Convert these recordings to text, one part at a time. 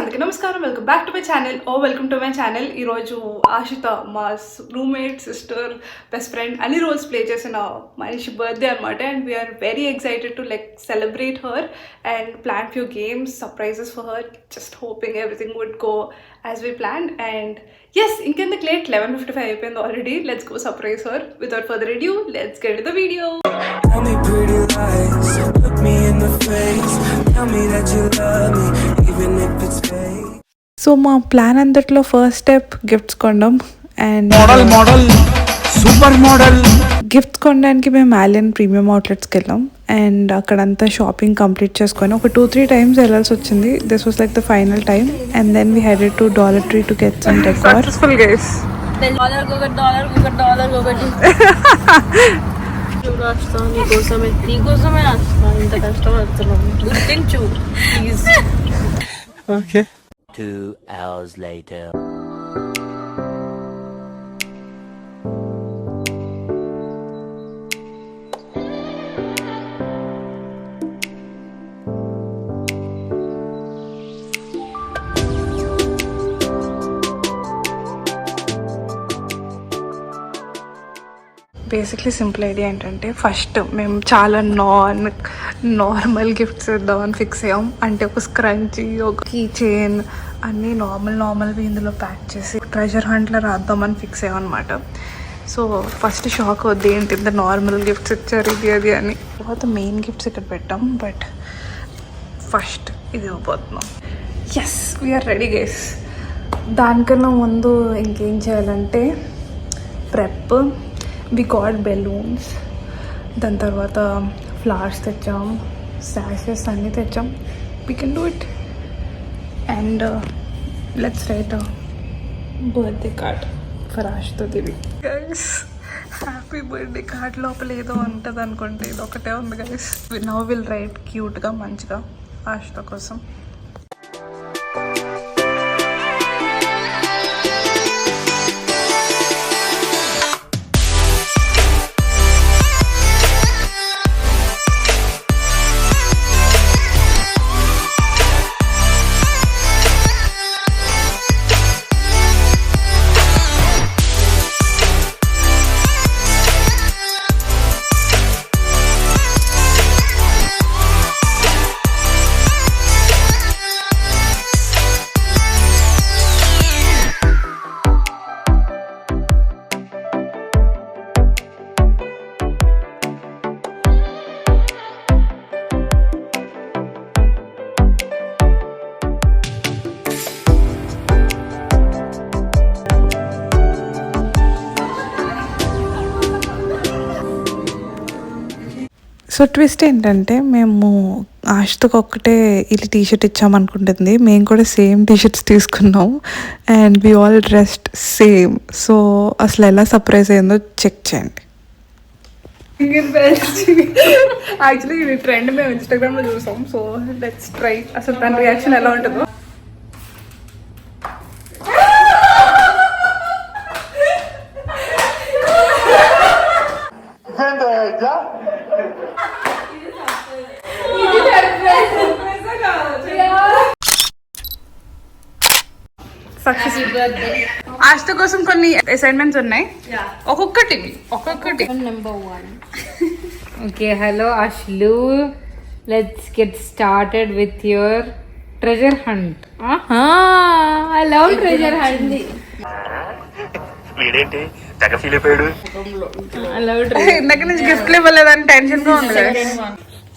అందరికీ నమస్కారం. Welcome back to my channel. Welcome to my channel. ఈరోజు ఆశిత మా రూమ్మేట్, సిస్టర్, బెస్ట్ ఫ్రెండ్ అన్ని రోల్స్ ప్లే చేసిన మనిషి బర్త్డే అనమాట. And we're very excited to celebrate her and plan few games, surprises for her. Just hoping everything would go as we plan. And yes, ఇంకెందుకు late, 11:55 అయిపోయింది already. Let's go surprise her. Without further adieu, let's get to the video. Tell me pretty lies, look me in the face, tell me that you love me, even if it's fake. So మా plan అంతట్లో first step gifts కొనడం. And model super model gifts కొనడానికి మేము ఆలియన్ premium అవుట్లెట్స్కి వెళ్ళాం. And అక్కడంతా shopping complete చేసుకొని ఒక 2-3 times వెళ్ళాల్సి వచ్చింది. This was like the final time. And then we headed to Dollar Tree to get some decor. Successful guys. నీకోసమే వస్తా, ఇంత కష్టపడుతున్నాము, గుర్తించు please. Okay 2 hours later. Basically simple idea ఏంటంటే, ఫస్ట్ మేము చాలా నార్మల్ గిఫ్ట్స్ ఇద్దామని ఫిక్స్ అయ్యాం. అంటే ఒక స్క్రంచీ, ఒక కీ చైన్, అన్నీ నార్మల్వి ఇందులో ప్యాక్ చేసి ట్రెజర్ హంట్లో రాద్దామని ఫిక్స్ అయ్యాం అనమాట. సో ఫస్ట్ షాక్ వద్దు, ఏంటి ఇంత నార్మల్ గిఫ్ట్స్ ఇచ్చారు ఇది అది అని. తర్వాత మెయిన్ గిఫ్ట్స్ ఇక్కడ పెట్టాం. బట్ ఫస్ట్ ఇది ఇవ్వబోతున్నాం. Yes, we're ready guys. దానికన్నా ముందు ఇంకేం చేయాలంటే ప్రెప్. వి గాట్ బెలూన్స్, దాని తర్వాత ఫ్లవర్స్ తెచ్చాం, సాషెస్ అన్నీ తెచ్చాం. We can do it. And let's write birthday card for Ashita Devi. Guys, happy birthday card లోపల ఏదో ఉంటుంది అనుకుంటే ఇది ఒకటే ఉంది గైస్. నౌ విల్ రైట్ క్యూట్గా మంచిగా ఆశిత కోసం. సో ట్విస్ట్ ఏంటంటే, మేము ఆశతో ఒక్కటే ఇలా టీషర్ట్ ఇచ్చామనుకుంటుంది. మేము కూడా సేమ్ టీషర్ట్స్ తీసుకున్నాం. And we all dressed same. So అసలు ఎలా సర్ప్రైజ్ అయిందో చెక్ చేయండి. యాక్చువల్లీ ఈ ట్రెండ్ మేము ఇన్స్టాగ్రామ్లో చూసాం. So let's try. అసలు తన రియాక్షన్ ఎలా ఉంటుందో. సక్సెస్. ఆశిత కోసం కొన్ని అసైన్మెంట్స్ ఉన్నాయి. ఒక్కొక్కటి. Number 1. Okay, hello Ashlu. Let's get started with your treasure hunt. I love treasure hunt. వీడేంటి తెగ ఫీల్ అయిపోయాడు. I love treasure. ఇందాక నుంచి గిఫ్ట్లు ఇవ్వలేదని టెన్షన్ గా ఉంది.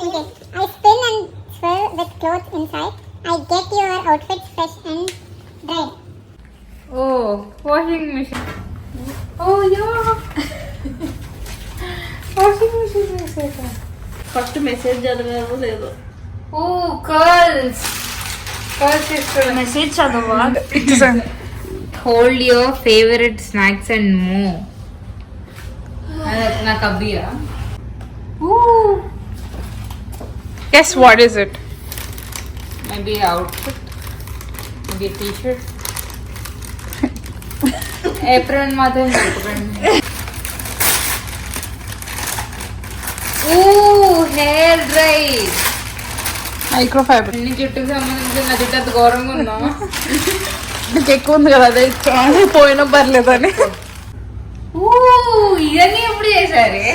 Okay, I spin and swirl with clothes inside. I get your outfits fresh and dried. Oh, washing machine. Oh yeah. Washing machine is first message చదివారో లేదో. Oh, curls. Curls is message చదవా. Hold your favorite snacks and more. Na kabira. Ooh. Yes, what is it? Maybe outfit. Maybe a t-shirt. Apron మాత్రం పెట్టుకోండి. Ooh, hair dry. Microfibre నీ జుట్టుకు సంబంధించి నా జుట్టు అంత ఘోరంగా ఉందా? నీకు ఎక్కువ ఉంది కదా అదే ఇష్టం పోయినా పర్లేదని. ఇవన్నీ ఎప్పుడు చేశారే?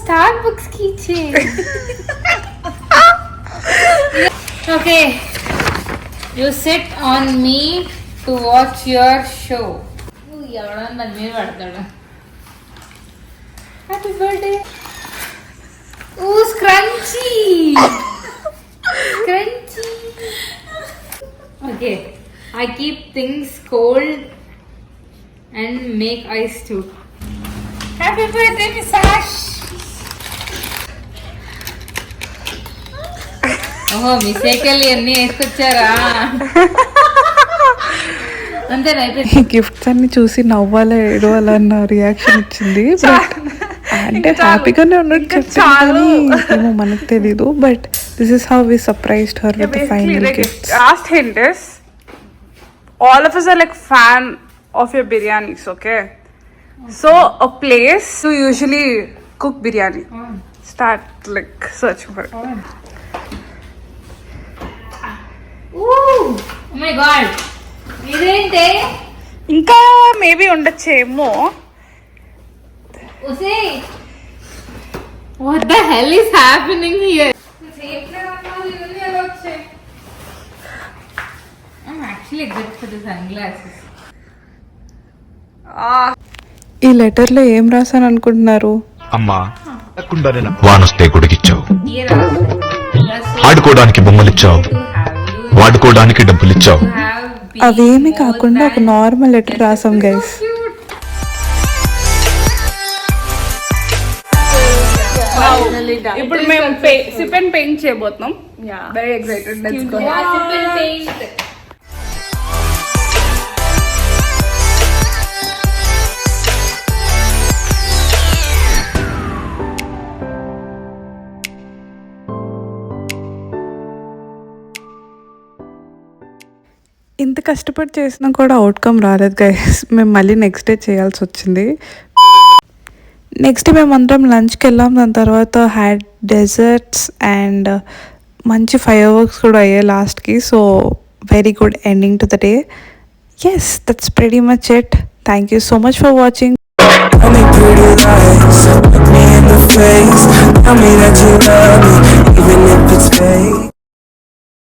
స్టార్ బుక్స్ కి ఇచ్చే. Okay, you SIT on me to watch your show. ఎవడన్నా దాని మీద పడతాడు. Happy birthday. Scrunchie scrunchie. Okay, I keep things cold and make ice too. Happy birthday, Misash! ఓహో, మీ సైకిల్ అన్నీ వేసుకొచ్చారా? అంతేనా? అయిపోయింది. ఈ గిఫ్ట్స్ అన్ని చూసి నవ్వాలా ఏడవాలా అన్న రియాక్షన్ ఇచ్చింది. బట్ అంటే హ్యాపీగానే ఉన్నట్టు చెప్తాను, ఏమో మనకు తెలీదు. But this is how we surprised her with the final gifts. Last hint is, all of us are like fan of your biryanis, okay? So a place to usually cook biryani. Start like searching for it. Oh my god, ఇదేంటే? ఇంకా maybe ఉండొచ్చేమో. ఉసే, what the hell is happening here? I'm actually good for the sunglasses. ఈ letter లో ఏం రాసాను అనుకుంటున్నారు? అమ్మా వానొస్తే గుడికిచ్చావు, Here ఆడుకోవడానికి బొమ్మలిచ్చావు, వాడుకోవడానికి డబ్బులిచ్చావు. అవేమి కాకుండా ఒక నార్మల్ లెటర్ రాసాం గైస్. ఇప్పుడు మేము సిప్ అండ్ పెయింట్ చేయబోతున్నాం. Very excited. Let's go. ఇంత కష్టపడి చేసినా కూడా అవుట్కమ్ రాలేదు గైస్. మేము మళ్ళీ నెక్స్ట్ డే చేయాల్సి వచ్చింది. నెక్స్ట్ డే మేమందరం లంచ్కి వెళ్ళాం. దాని తర్వాత హ్యాడ్ డెజర్ట్స్ అండ్ మంచి ఫైర్ వర్క్స్ కూడా అయ్యాయి లాస్ట్కి. So very good ending to the day. Yes, that's pretty much it. Thank you so much for watching. Tell me pretty lies, look me in the face. Tell me that you love me, even if it's fake.